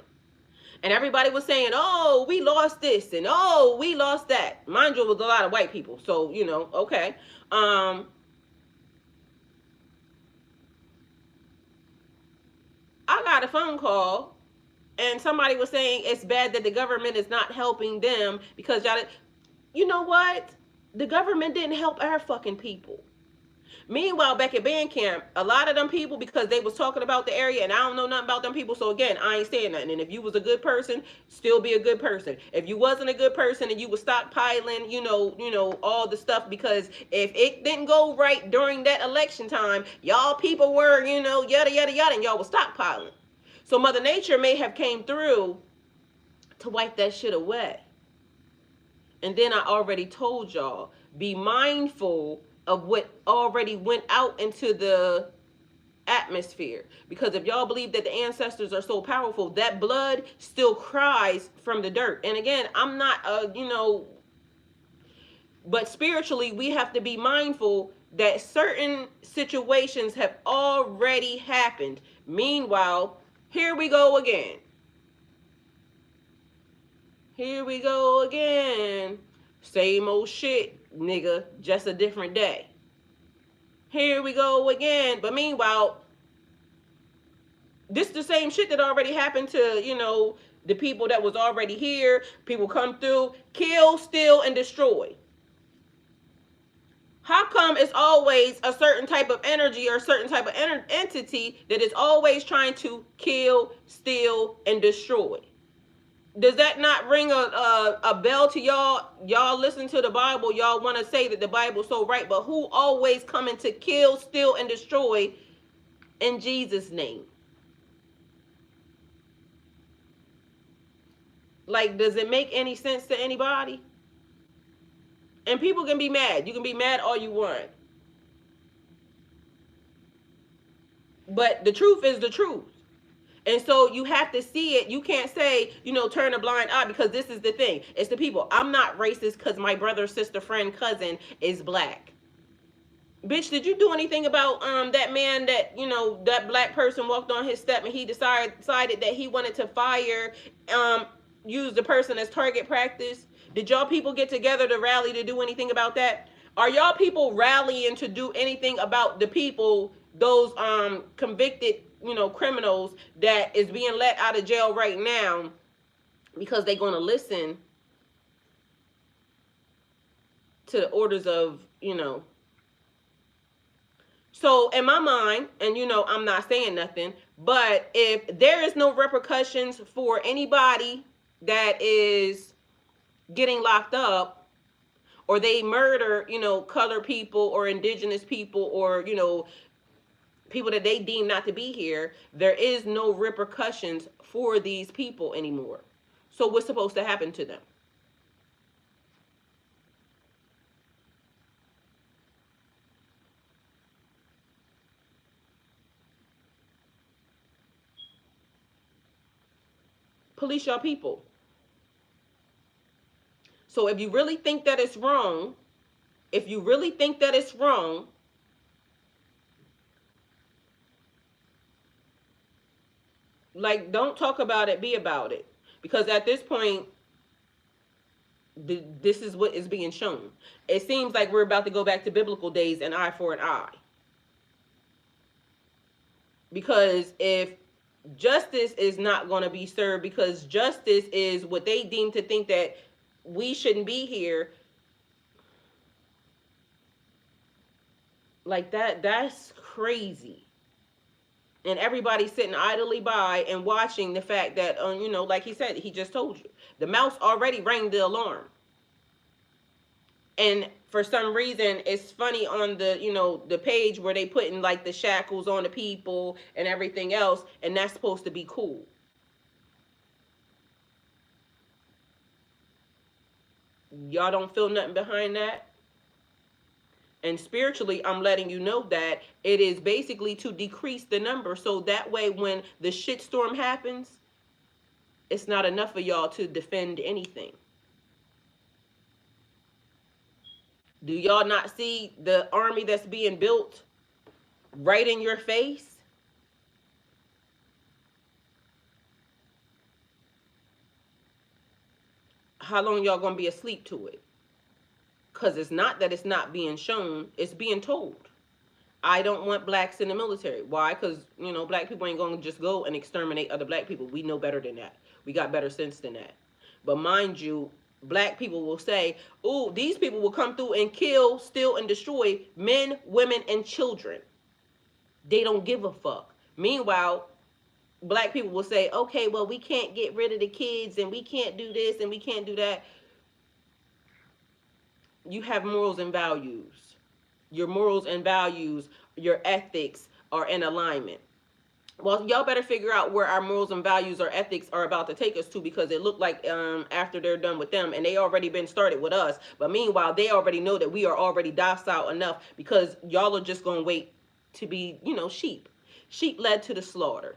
And everybody was saying, oh, we lost this, and oh, we lost that. Mind you, it was a lot of white people. So, okay. I got a phone call, and somebody was saying it's bad that the government is not helping them because y'all, you know what? The government didn't help our fucking people. Meanwhile, back at band camp, a lot of them people, because they was talking about the area, and I don't know nothing about them people, so again, I ain't saying nothing. And if you was a good person, still be a good person. If you wasn't a good person and you was stockpiling, all the stuff, because if it didn't go right during that election time, y'all people were, yada, yada, yada, and y'all was stockpiling. So Mother Nature may have came through to wipe that shit away. And then I already told y'all, be mindful of what already went out into the atmosphere. Because if y'all believe that the ancestors are so powerful, that blood still cries from the dirt. And again, I'm not, but spiritually, we have to be mindful that certain situations have already happened. Meanwhile, here we go again. Here we go again. Same old shit, nigga, just a different day. Here we go again. But meanwhile, this is the same shit that already happened to, the people that was already here. People come through, kill, steal, and destroy. How come it's always a certain type of energy or a certain type of entity that is always trying to kill, steal, and destroy? Does that not ring a bell to y'all? Y'all listen to the Bible. Y'all want to say that the Bible's so right, but who always coming to kill, steal, and destroy in Jesus' name? Like, does it make any sense to anybody? And people can be mad. You can be mad all you want. But the truth is the truth. And so you have to see it. You can't say, turn a blind eye, because this is the thing. It's the people. I'm not racist because my brother, sister, friend, cousin is black. Bitch, did you do anything about that man that, that black person walked on his step and he decided that he wanted to fire use the person as target practice? Did y'all people get together to rally to do anything about that? Are y'all people rallying to do anything about the people, those convicted, criminals that is being let out of jail right now because they're going to listen to the orders of, So in my mind, and I'm not saying nothing, but if there is no repercussions for anybody that is getting locked up, or they murder, colored people or indigenous people, or, people that they deem not to be here, there is no repercussions for these people anymore. So what's supposed to happen to them? Police your people. So if you really think that it's wrong, if you really think that it's wrong, like, don't talk about it, be about it. Because at this point, this is what is being shown. It seems like we're about to go back to biblical days, an eye for an eye. Because if justice is not going to be served, because justice is what they deem to think that we shouldn't be here, like that's crazy. And everybody's sitting idly by and watching the fact that, like he said, he just told you, the mouse already rang the alarm. And for some reason, it's funny on the page where they put in like the shackles on the people and everything else, and that's supposed to be cool. Y'all don't feel nothing behind that? And spiritually, I'm letting you know that it is basically to decrease the number, so that way when the shitstorm happens, it's not enough of y'all to defend anything. Do y'all not see the army that's being built right in your face? How long y'all gonna be asleep to it? Because it's not that it's not being shown, it's being told. I don't want blacks in the military. Why? Because, black people ain't going to just go and exterminate other black people. We know better than that. We got better sense than that. But mind you, black people will say, oh, these people will come through and kill, steal, and destroy men, women, and children. They don't give a fuck. Meanwhile, black people will say, okay, well, we can't get rid of the kids, and we can't do this, and we can't do that. You have morals and values. Your morals and values, your ethics are in alignment. Well, y'all better figure out where our morals and values or ethics are about to take us to, because it looked like after they're done with them, and they already been started with us, but meanwhile, they already know that we are already docile enough, because y'all are just going to wait to be, sheep. Sheep led to the slaughter.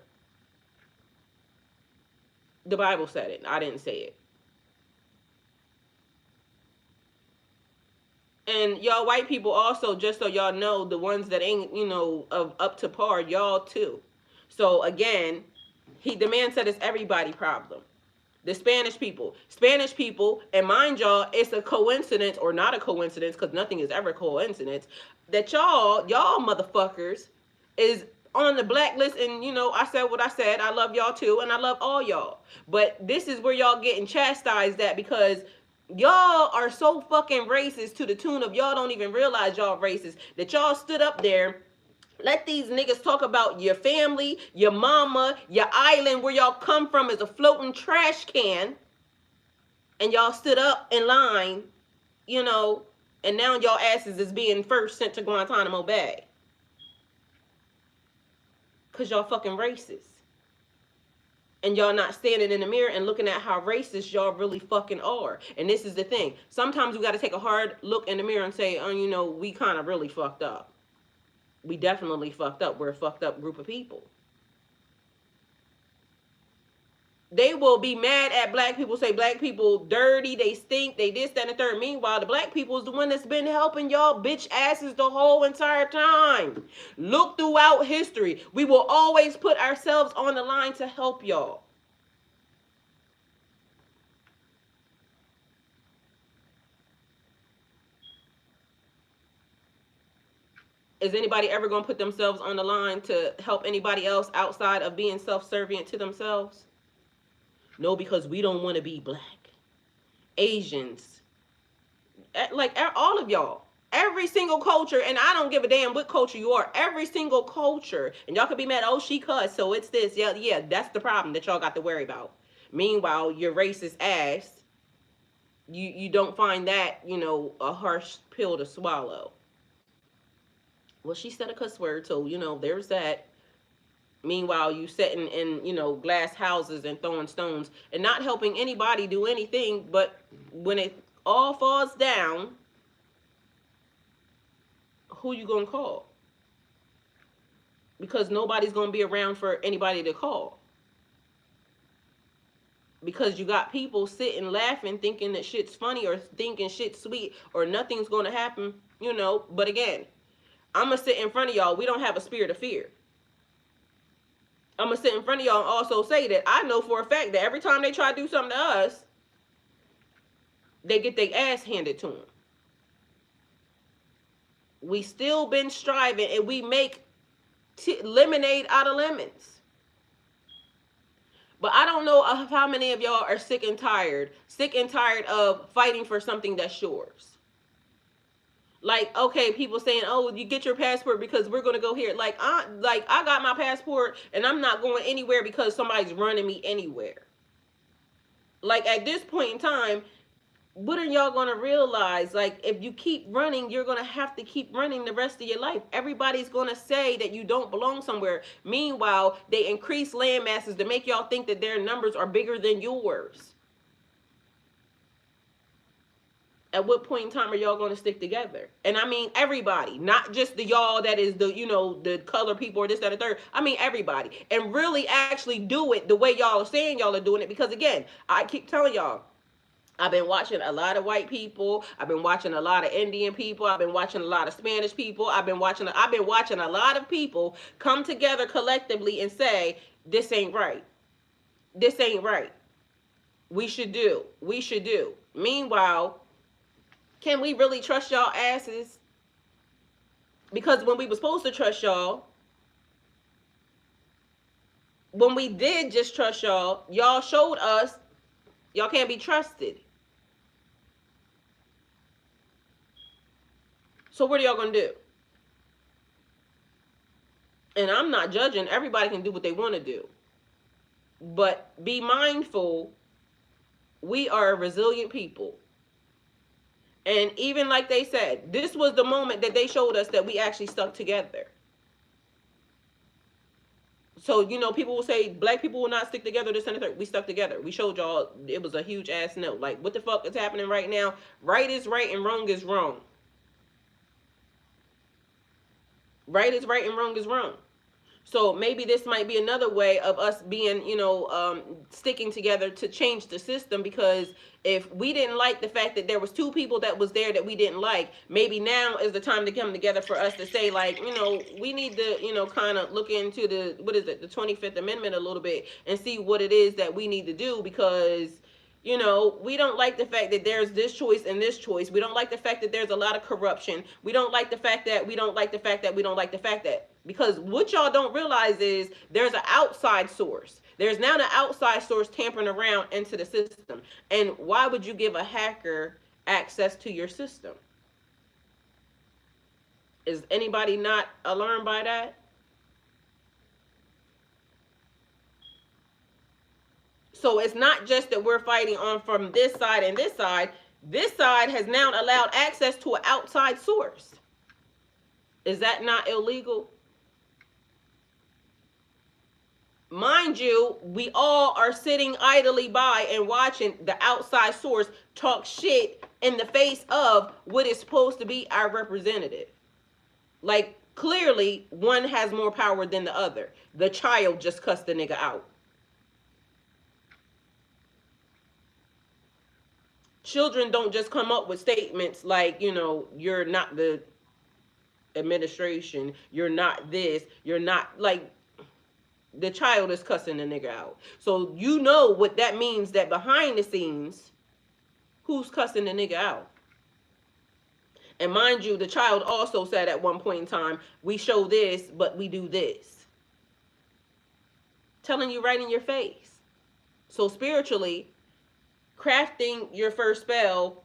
The Bible said it. I didn't say it. And y'all white people also, just so y'all know, the ones that ain't, up to par, y'all too. So again, the man said it's everybody problem. The Spanish people, and mind y'all, it's a coincidence or not a coincidence, because nothing is ever coincidence, that y'all motherfuckers is on the blacklist. And I said what I said. I love y'all too, and I love all y'all. But this is where y'all getting chastised at, because y'all are so fucking racist to the tune of y'all don't even realize y'all racist, that y'all stood up there, let these niggas talk about your family, your mama, your island, where y'all come from is a floating trash can, and y'all stood up in line, and now y'all asses is being first sent to Guantanamo Bay. Because y'all fucking racist. And y'all not standing in the mirror and looking at how racist y'all really fucking are. And this is the thing. Sometimes we got to take a hard look in the mirror and say, oh, we kind of really fucked up. We definitely fucked up. We're a fucked up group of people. They will be mad at black people, say black people dirty, they stink, they this, that, and the third. Meanwhile, the black people is the one that's been helping y'all bitch asses the whole entire time. Look throughout history. We will always put ourselves on the line to help y'all. Is anybody ever going to put themselves on the line to help anybody else outside of being self-servient to themselves? No, because we don't want to be black, Asians, like all of y'all. Every single culture, and I don't give a damn what culture you are. Every single culture, and y'all could be mad. Oh, she cussed, so it's this. Yeah, yeah. That's the problem that y'all got to worry about. Meanwhile, your racist ass, you don't find that a harsh pill to swallow. Well, she said a cuss word, so there's that. Meanwhile, you sitting in glass houses and throwing stones and not helping anybody do anything. But when it all falls down, who you gonna call? Because nobody's gonna be around for anybody to call. Because you got people sitting laughing, thinking that shit's funny or thinking shit's sweet or nothing's gonna happen. But again, I'm gonna sit in front of y'all. We don't have a spirit of fear. I'm gonna sit in front of y'all and also say that I know for a fact that every time they try to do something to us, they get their ass handed to them. We still been striving, and we make lemonade out of lemons. But I don't know how many of y'all are sick and tired of fighting for something that's yours. Like, okay, people saying, "Oh, you get your passport because we're gonna go here." Like, I got my passport, and I'm not going anywhere because somebody's running me anywhere. Like, at this point in time, what are y'all gonna realize? Like, if you keep running, you're gonna have to keep running the rest of your life. Everybody's gonna say that you don't belong somewhere. Meanwhile, they increase land masses to make y'all think that their numbers are bigger than yours. At what point in time are y'all gonna stick together? And I mean everybody, not just the y'all that is the color people or this, that, and third. I mean everybody. And really actually do it the way y'all are saying y'all are doing it. Because again, I keep telling y'all, I've been watching a lot of white people. I've been watching a lot of Indian people. I've been watching a lot of Spanish people. I've been watching a lot of people come together collectively and say, this ain't right. This ain't right. We should do. Meanwhile, can we really trust y'all asses? Because when we were supposed to trust y'all, when we did just trust y'all, y'all showed us y'all can't be trusted. So what are y'all gonna do? And I'm not judging. Everybody can do what they want to do. But be mindful, we are a resilient people. And even like they said, this was the moment that they showed us that we actually stuck together. So, people will say black people will not stick together, this and the third. We stuck together. We showed y'all it was a huge ass no. Like, what the fuck is happening right now? Right is right and wrong is wrong. Right is right and wrong is wrong. So maybe this might be another way of us being, sticking together to change the system. Because if we didn't like the fact that there was two people that was there that we didn't like, maybe now is the time to come together for us to say, like, we need to, kind of look into the 25th Amendment a little bit and see what it is that we need to do. Because we don't like the fact that there's this choice and this choice. We don't like the fact that there's a lot of corruption. We don't like the fact that we don't like the fact that we don't like the fact that. Because what y'all don't realize is there's an outside source. There's now an outside source tampering around into the system. And why would you give a hacker access to your system? Is anybody not alarmed by that? So it's not just that we're fighting on from this side and this side. This side has now allowed access to an outside source. Is that not illegal? Mind you, we all are sitting idly by and watching the outside source talk shit in the face of what is supposed to be our representative. Like, clearly, one has more power than the other. The child just cussed the nigga out. Children don't just come up with statements like, you're not the administration, you're not this, you're not, like, the child is cussing the nigga out. So what that means, that behind the scenes, who's cussing the nigga out? And mind you, the child also said at one point in time, we show this, but we do this. Telling you right in your face. So spiritually, crafting your first spell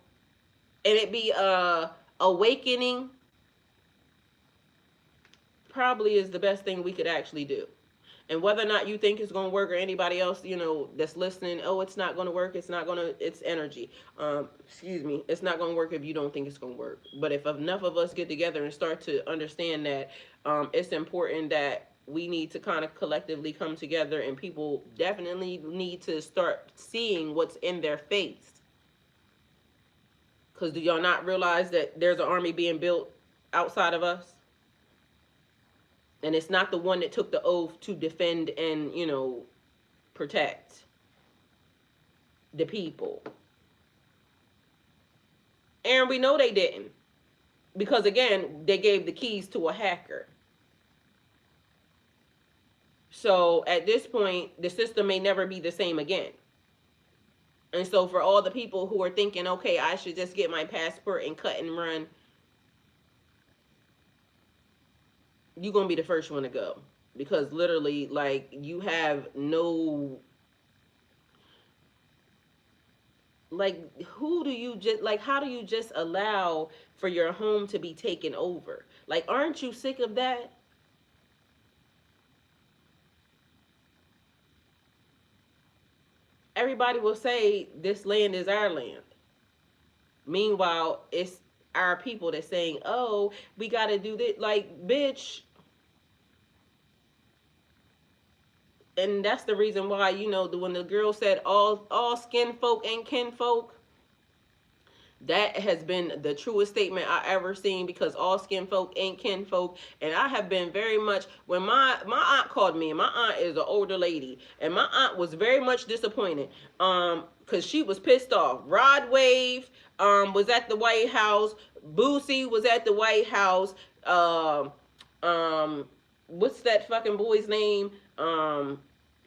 and it be awakening probably is the best thing we could actually do. And whether or not you think it's going to work or anybody else, that's listening, oh, it's not going to work, it's not going to, it's energy. Excuse me, it's not going to work if you don't think it's going to work. But if enough of us get together and start to understand that it's important that we need to kind of collectively come together, and people definitely need to start seeing what's in their face. Because do y'all not realize that there's an army being built outside of us? And it's not the one that took the oath to defend and, protect the people. And we know they didn't. Because, again, they gave the keys to a hacker. So, at this point, the system may never be the same again. And so, for all the people who are thinking, okay, I should just get my passport and cut and run, you're going to be the first one to go. Because literally, like, you have no, like, who do you just, like, how do you just allow for your home to be taken over? Like, aren't you sick of that? Everybody will say this land is our land. Meanwhile, it's our people that's saying, oh, we got to do this. Like, bitch. And that's the reason why, when the girl said all skin folk ain't kin folk, that has been the truest statement I ever seen, because all skin folk ain't kin folk. And I have been very much, when my aunt called me, and my aunt is an older lady, and my aunt was very much disappointed because she was pissed off. Rod Wave was at the White House. Boosie was at the White House. What's that fucking boy's name?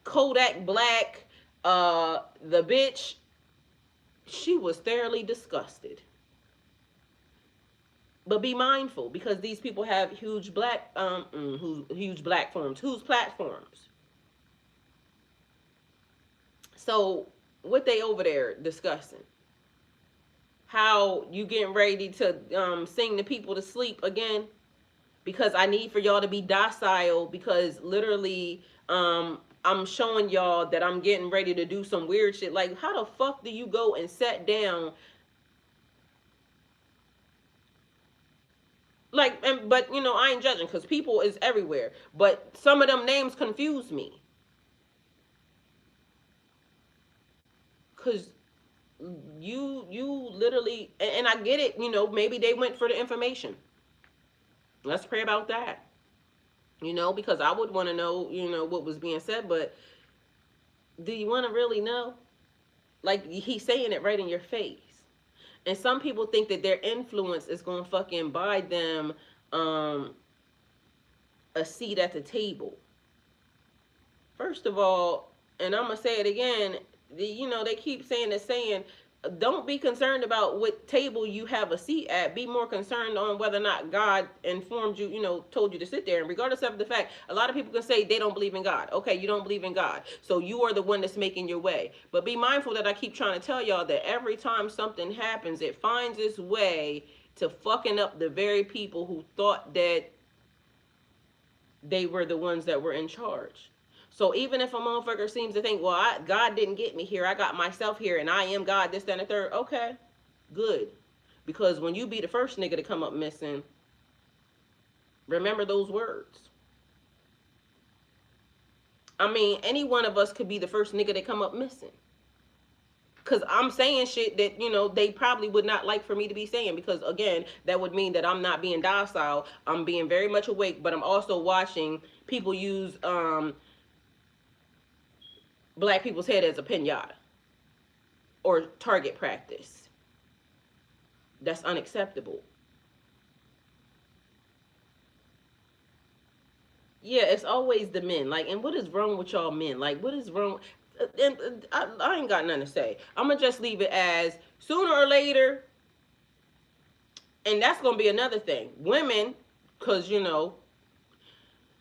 Kodak Black. The bitch, she was thoroughly disgusted. But be mindful, because these people have huge black huge platforms. So what they over there discussing? How you getting ready to sing the people to sleep again? Because I need for y'all to be docile, because literally I'm showing y'all that I'm getting ready to do some weird shit. Like, how the fuck do you go and sit down? Like, but I ain't judging, because people is everywhere. But some of them names confuse me. Because you literally, and I get it, maybe they went for the information. Let's pray about that. Because I would want to know, what was being said, but do you want to really know? Like, he's saying it right in your face. And some people think that their influence is going to fucking buy them a seat at the table. First of all, and I'm going to say it again, they keep saying, don't be concerned about what table you have a seat at. Be more concerned on whether or not God informed you, told you to sit there. And regardless of the fact, a lot of people can say they don't believe in God. Okay, you don't believe in God, so you are the one that's making your way. But be mindful that I keep trying to tell y'all that every time something happens, it finds its way to fucking up the very people who thought that they were the ones that were in charge. So even if a motherfucker seems to think, well, God didn't get me here, I got myself here, and I am God, this, that, and the third, okay, good. Because when you be the first nigga to come up missing, remember those words. I mean, any one of us could be the first nigga to come up missing. Because I'm saying shit that, they probably would not like for me to be saying. Because, again, that would mean that I'm not being docile. I'm being very much awake, but I'm also watching people use black people's head as a pinata or target practice. That's unacceptable. Yeah, it's always the men. Like, and what is wrong with y'all men? Like, what is wrong? And I ain't got nothing to say. I'm gonna just leave it as, sooner or later, And that's going to be another thing. Women, because,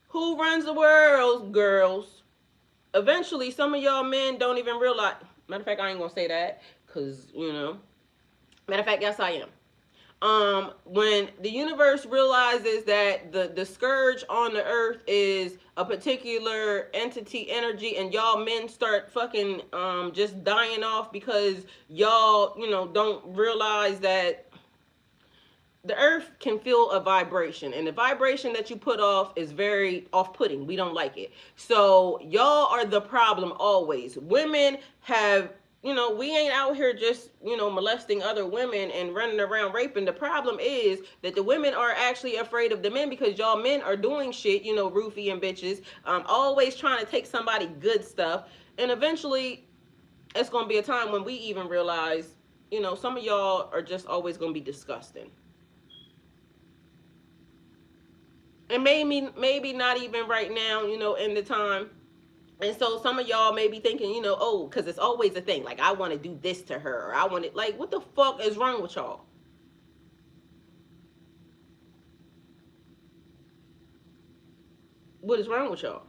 who runs the world, girls? Eventually, some of y'all men don't even realize. Matter of fact, I ain't going to say that because, Matter of fact, yes, I am. When the universe realizes that the scourge on the earth is a particular entity energy, and y'all men start fucking just dying off because y'all don't realize that the earth can feel a vibration, and the vibration that you put off is very off-putting. We don't like it. So y'all are the problem always. Women have, we ain't out here just, molesting other women and running around raping. The problem is that the women are actually afraid of the men because y'all men are doing shit, roofie and bitches, always trying to take somebody good stuff. And eventually it's going to be a time when we even realize, some of y'all are just always going to be disgusting. And maybe not even right now, in the time. And so some of y'all may be thinking, oh, because it's always a thing. Like, I want to do this to her, or I want to, like, what the fuck is wrong with y'all? What is wrong with y'all?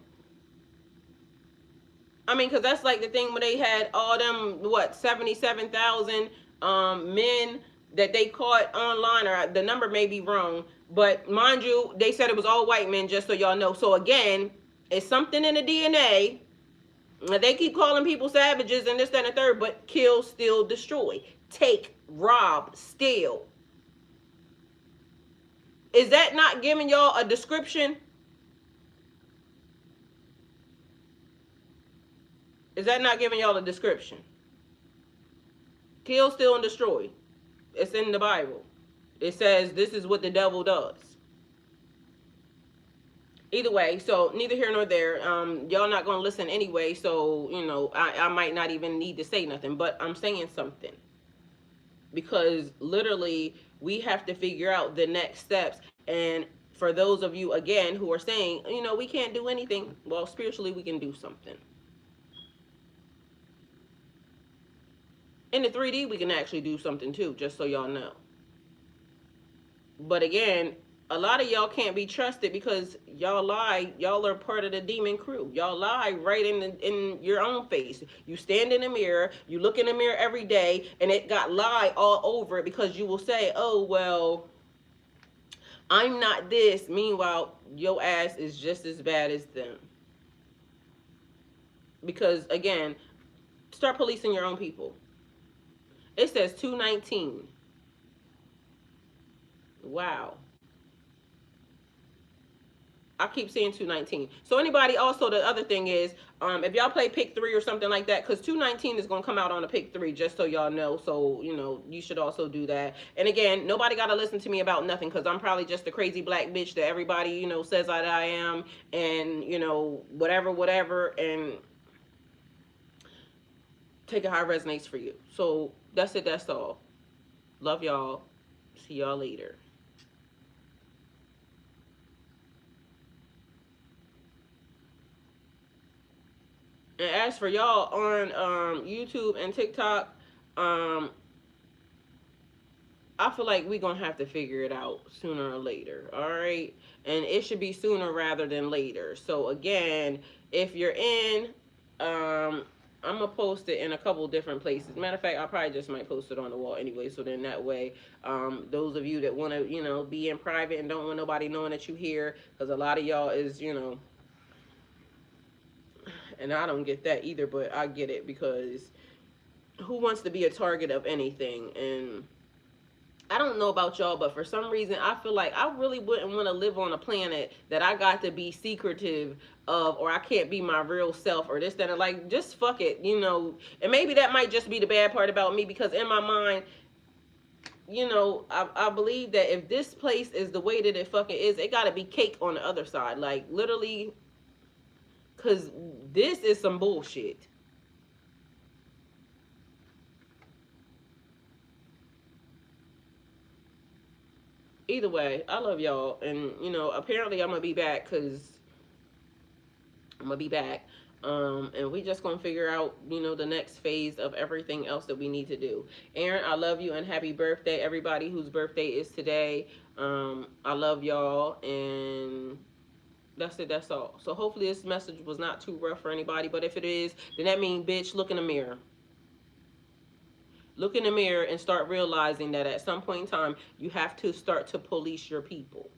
I mean, because that's like the thing when they had all them, 77,000 men that they caught online, or the number may be wrong. But mind you, they said it was all white men, just so y'all know. So again, it's something in the DNA. They keep calling people savages and this, that, and the third, but kill, steal, destroy. Take, rob, steal. Is that not giving y'all a description? Is that not giving y'all a description? Kill, steal, and destroy. It's in the Bible. It says this is what the devil does. Either way, so neither here nor there. Y'all not gonna listen anyway, so I might not even need to say nothing, but I'm saying something. Because literally we have to figure out the next steps. And for those of you again who are saying, we can't do anything, well, spiritually we can do something. In the 3D we can actually do something too, just so y'all know. But again, a lot of y'all can't be trusted because y'all lie. Y'all are part of the demon crew. Y'all lie right in your own face. You stand in the mirror, you look in the mirror every day, and it got lie all over it because you will say, oh, well, I'm not this. Meanwhile, your ass is just as bad as them. Because again, start policing your own people. It says 219. Wow. I keep seeing 219. So anybody, also the other thing is, if y'all play pick 3 or something like that, because 219 is going to come out on a pick 3, just so y'all know. So, you should also do that. And again, nobody got to listen to me about nothing, because I'm probably just a crazy black bitch that everybody, says that I am, and, whatever, and take it how it resonates for you. So that's it. That's all. Love y'all. See y'all later. And as for y'all on YouTube and TikTok, um, I feel like we're gonna have to figure it out sooner or later. All right, and it should be sooner rather than later. So again, if you're in, I'm gonna post it in a couple different places. Matter of fact, I probably just might post it on the wall anyway. So then that way, those of you that want to, be in private and don't want nobody knowing that you here, because a lot of y'all is, and I don't get that either, but I get it because who wants to be a target of anything? And I don't know about y'all, but for some reason I feel like I really wouldn't want to live on a planet that I got to be secretive of, or I can't be my real self, or this, that, and like, just fuck it, And maybe that might just be the bad part about me, because in my mind, I believe that if this place is the way that it fucking is, it got to be cake on the other side. Like, literally, because this is some bullshit. Either way, I love y'all. And, apparently I'm going to be back because I'm going to be back. And we just gonna figure out, the next phase of everything else that we need to do. Aaron, I love you and happy birthday, everybody whose birthday is today. I love y'all, and that's it. That's all. So hopefully this message was not too rough for anybody. But if it is, then that means, bitch, look in the mirror. Look in the mirror and start realizing that at some point in time, you have to start to police your people.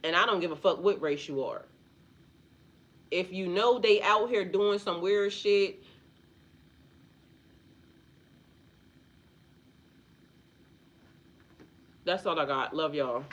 And I don't give a fuck what race you are. If you know they out here doing some weird shit, that's all I got. Love y'all.